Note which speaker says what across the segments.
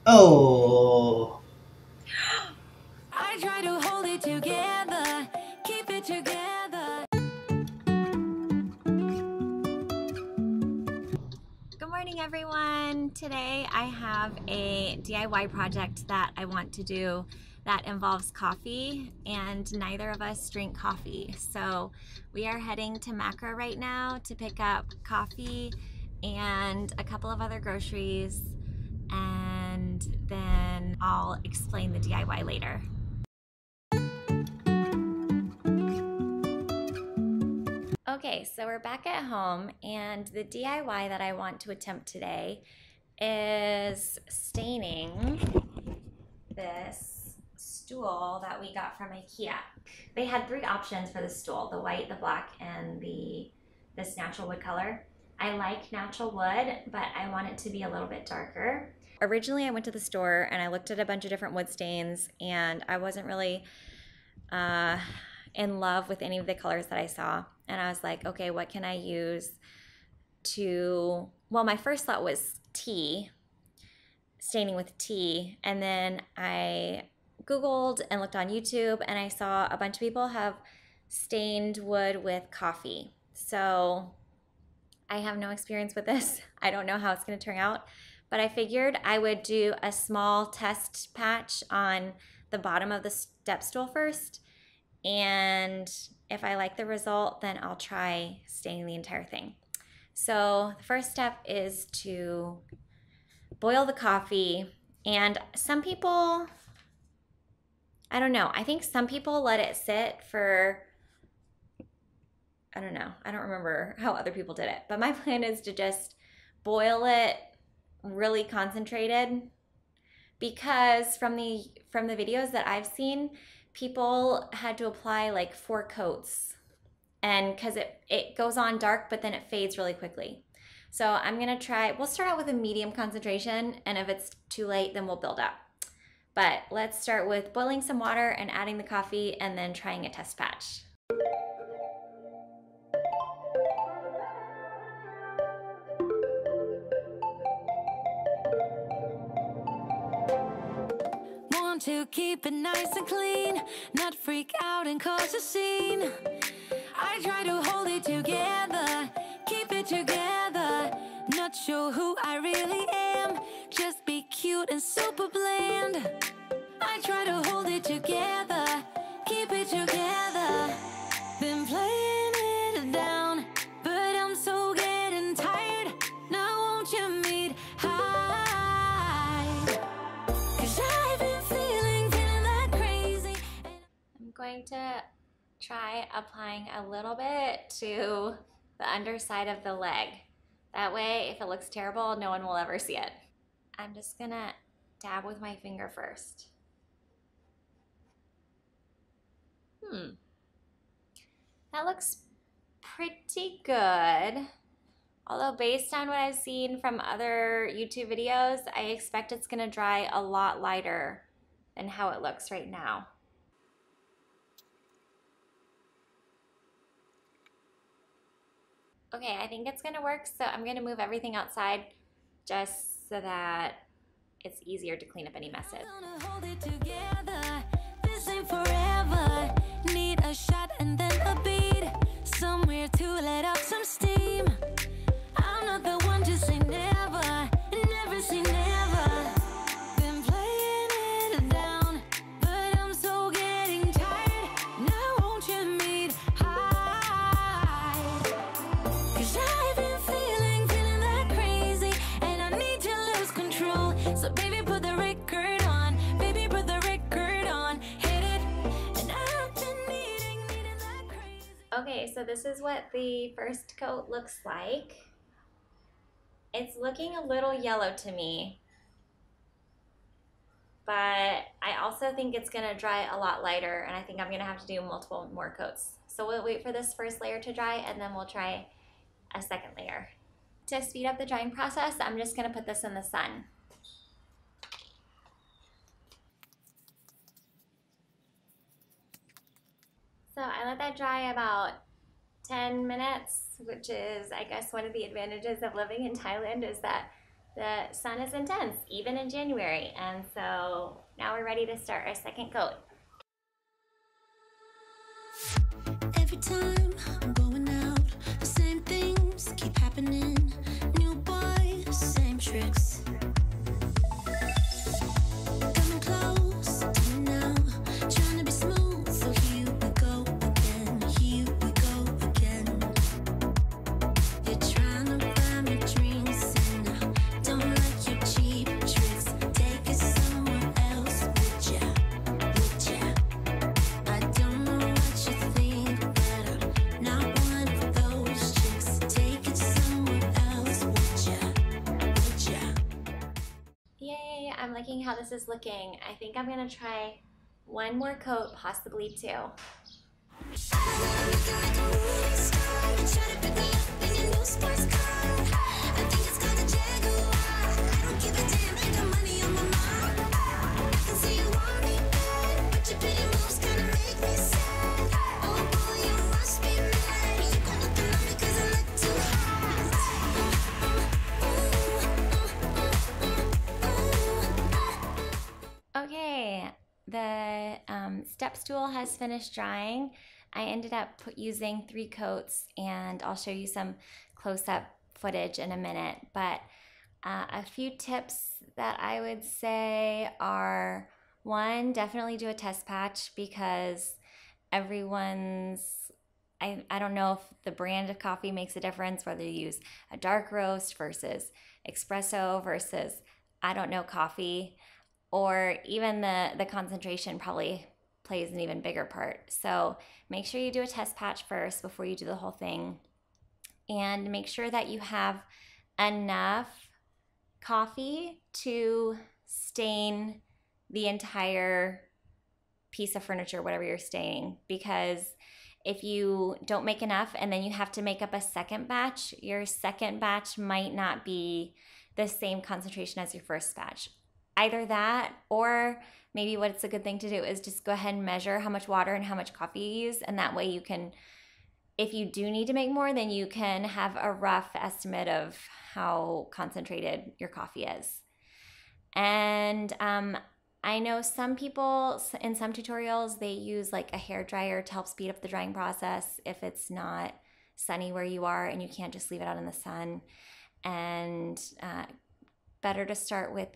Speaker 1: Oh.
Speaker 2: I try to hold it together, keep it together. Good morning, everyone. Today I have a DIY project that I want to do that involves coffee, and neither of us drink coffee. So we are heading to Macro right now to pick up coffee and a couple of other groceries, and then I'll explain the DIY later. Okay, so we're back at home, and the DIY that I want to attempt today is staining this stool that we got from IKEA. They had three options for the stool: the white, the black, and this natural wood color. I like natural wood, but I want it to be a little bit darker. Originally, I went to the store and I looked at a bunch of different wood stains, and I wasn't really in love with any of the colors that I saw. And I was like, okay, what can I use to, well, my first thought was tea, staining with tea. And then I Googled and looked on YouTube, and I saw a bunch of people have stained wood with coffee. So I have no experience with this. I don't know how it's going to turn out, but I figured I would do a small test patch on the bottom of the step stool first. And if I like the result, then I'll try staining the entire thing. So the first step is to boil the coffee. And some people, I don't know, I think some people let it sit for, I don't know, I don't remember how other people did it. But my plan is to just boil it really concentrated, because from the videos that I've seen, people had to apply like 4 coats, and because it goes on dark, but then it fades really quickly. So I'm gonna try, we'll start out with a medium concentration, and if it's too late, then we'll build up. But let's start with boiling some water and adding the coffee, and then trying a test patch. To keep it nice and clean, not freak out and cause a scene. I try to hold it together, keep it together, not sure who I really am, just be cute and super bland. I try to hold it together, keep it together, been playing it down, but I'm so getting tired. Now won't you meet high? 'Cause I've been feeling that crazy. I'm going to try applying a little bit to the underside of the leg. That way, if it looks terrible, no one will ever see it. I'm just gonna dab with my finger first. That looks pretty good. Although based on what I've seen from other YouTube videos, I expect it's gonna dry a lot lighter than how it looks right now. Okay, I think it's gonna work, so I'm gonna move everything outside just so that it's easier to clean up any messes. Hold it together. This ain't forever. Need a shot and then a beat, somewhere to let out some steam. I'm not the one to say never, never say never. Been playing it down, but I'm so getting tired. Now won't you meet high? 'Cause I've been feeling that crazy, and I need to lose control. So baby, put the record on, baby, put the record on, hit it. And I've been needing that crazy. Okay, so this is what the first coat looks like. It's looking a little yellow to me, but I also think it's gonna dry a lot lighter, and I think I'm gonna have to do multiple more coats. So we'll wait for this first layer to dry, and then we'll try a second layer. To speed up the drying process, I'm just gonna put this in the sun. So I let that dry about 10 minutes, which is, I guess, one of the advantages of living in Thailand is that the sun is intense, even in January. And so now we're ready to start our second coat.
Speaker 1: Every time I'm going out, the same things keep happening. New boy, same tricks. Coming close to me now, trying to be smooth. So here we go again, here we go again. You're trying to buy me drinks, and I don't like your cheap tricks. Take it somewhere else, would ya? Would ya? I don't know what you think, but I'm not one of those chicks. Take it somewhere else, would ya? Would ya?
Speaker 2: Yay, I'm liking how this is looking. I think I'm gonna try one more coat, possibly two. Okay, the step stool has finished drying. I ended up using 3 coats, and I'll show you some close-up footage in a minute. But a few tips that I would say are, one, definitely do a test patch, because everyone's, I don't know if the brand of coffee makes a difference, whether you use a dark roast versus espresso versus, I don't know, coffee, or even the concentration probably plays an even bigger part. So make sure you do a test patch first before you do the whole thing, and make sure that you have enough coffee to stain the entire piece of furniture, whatever you're staining, because if you don't make enough and then you have to make up a second batch, your second batch might not be the same concentration as your first batch. Either that, or maybe what's a good thing to do is just go ahead and measure how much water and how much coffee you use, and that way you can, if you do need to make more, then you can have a rough estimate of how concentrated your coffee is. And I know some people, in some tutorials, they use like a hair dryer to help speed up the drying process if it's not sunny where you are and you can't just leave it out in the sun. And better to start with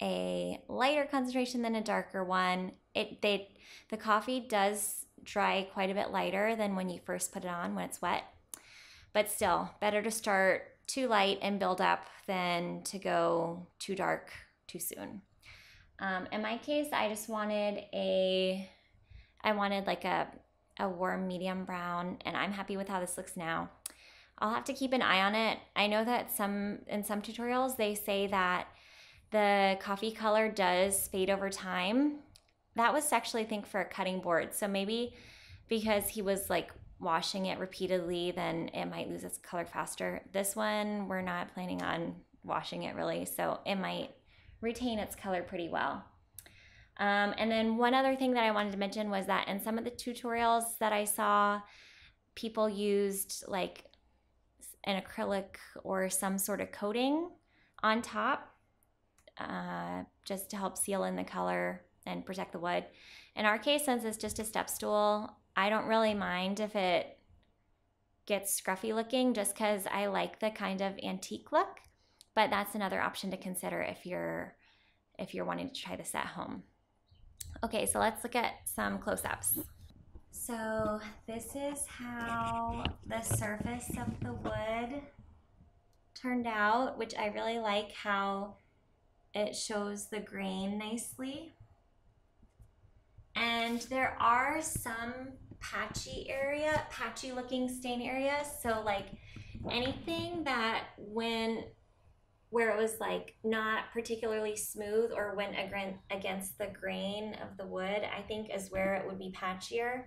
Speaker 2: a lighter concentration than a darker one. The coffee does dry quite a bit lighter than when you first put it on when it's wet, but still better to start too light and build up than to go too dark too soon. In my case, I just wanted like a warm medium brown, and I'm happy with how this looks now. I'll have to keep an eye on it. I know that in some tutorials they say that the coffee color does fade over time. That was actually, I think, for a cutting board. So maybe because he was like washing it repeatedly, then it might lose its color faster. This one, we're not planning on washing it really, so it might retain its color pretty well. And then one other thing that I wanted to mention was that in some of the tutorials that I saw, people used like an acrylic or some sort of coating on top, just to help seal in the color and protect the wood. In our case, since it's just a step stool, I don't really mind if it gets scruffy looking, just because I like the kind of antique look. But that's another option to consider if you're wanting to try this at home. Okay, so let's look at some close-ups. So this is how the surface of the wood turned out, which I really like how it shows the grain nicely. And there are some patchy looking stain areas. So like anything that where it was like not particularly smooth or went against the grain of the wood, I think is where it would be patchier.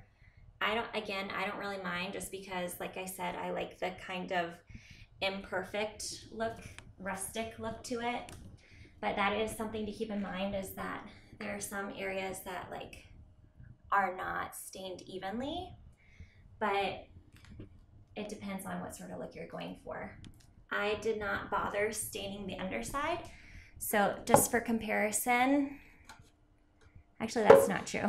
Speaker 2: I don't really mind, just because, like I said, I like the kind of imperfect look, rustic look to it. But that is something to keep in mind, is that there are some areas that like are not stained evenly, but it depends on what sort of look you're going for. I did not bother staining the underside. So just for comparison, actually that's not true.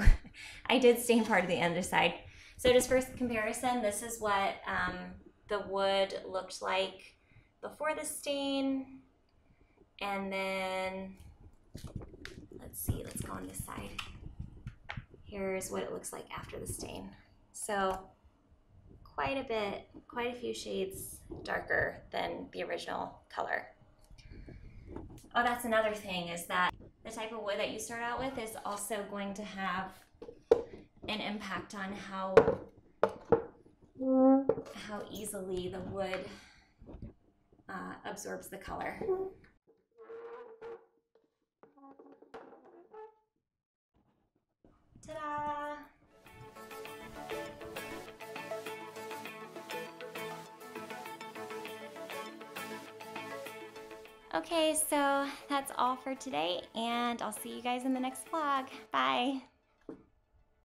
Speaker 2: I did stain part of the underside. So just for comparison, this is what the wood looked like before the stain. And then, let's see, let's go on this side. Here's what it looks like after the stain. So quite a few shades darker than the original color. Oh, that's another thing, is that the type of wood that you start out with is also going to have an impact on how easily the wood absorbs the color. Ta-da! Okay, so that's all for today, and I'll see you guys in the next vlog. Bye!